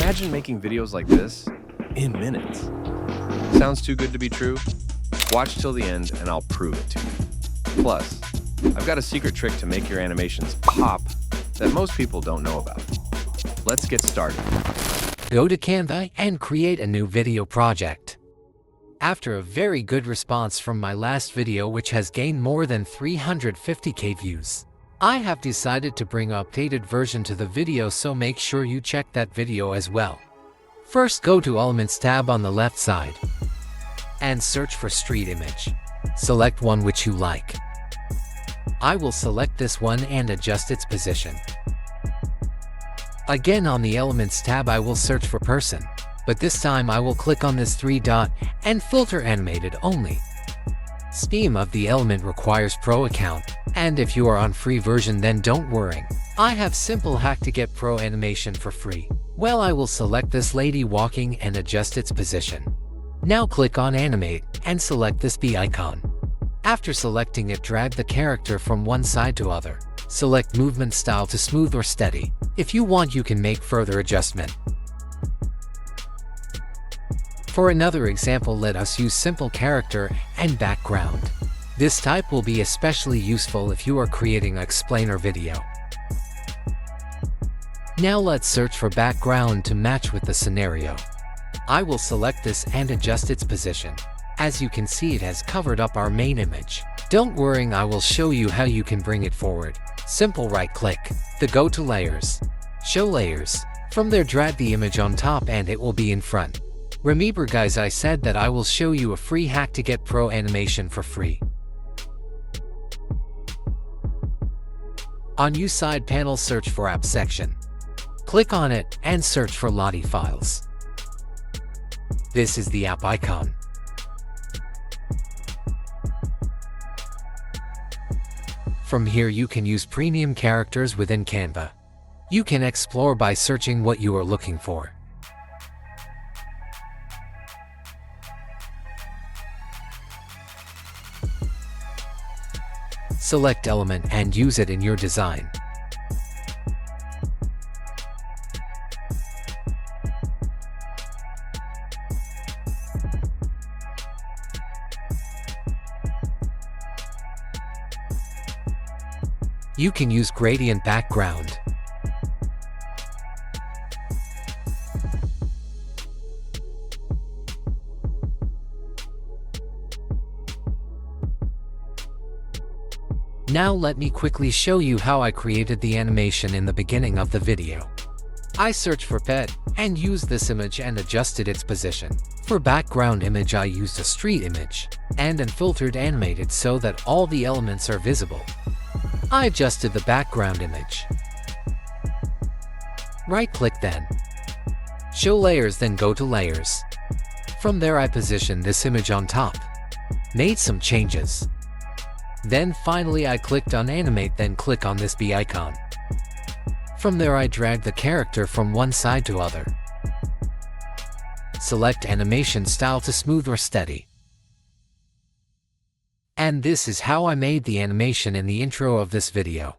Imagine making videos like this in minutes. Sounds too good to be true? Watch till the end and I'll prove it to you. Plus, I've got a secret trick to make your animations pop that most people don't know about. Let's get started. Go to Canva and create a new video project. After a very good response from my last video, which has gained more than 350k views, I have decided to bring an updated version to the video, so make sure you check that video as well. First, go to Elements tab on the left side and search for street image. Select one which you like. I will select this one and adjust its position. Again, on the Elements tab I will search for person, but this time I will click on this 3 dot and filter animated only. Scheme of the element requires pro account, and if you are on free version then don't worry. I have simple hack to get pro animation for free. Well, I will select this lady walking and adjust its position. Now click on animate and select this bee icon. After selecting it, drag the character from one side to other. Select movement style to smooth or steady. If you want, you can make further adjustment. For another example, let us use simple character and background. This type will be especially useful if you are creating an explainer video. Now let's search for background to match with the scenario. I will select this and adjust its position. As you can see, it has covered up our main image. Don't worry, I will show you how you can bring it forward. Simple, right click, go to layers, show layers. From there, drag the image on top and it will be in front. Remember guys, I said that I will show you a free hack to get pro animation for free. On U side panel, search for app section. Click on it and search for Lottie files. This is the app icon. From here you can use premium characters within Canva. You can explore by searching what you are looking for. Select element and use it in your design. You can use gradient background. Now let me quickly show you how I created the animation in the beginning of the video. I searched for pet and used this image and adjusted its position. For background image I used a street image and unfiltered animated so that all the elements are visible. I adjusted the background image. Right-click then. Show layers, then go to layers. From there I positioned this image on top. Made some changes. Then finally I clicked on animate, then click on this bee icon. From there I dragged the character from one side to other. Select animation style to smooth or steady. And this is how I made the animation in the intro of this video.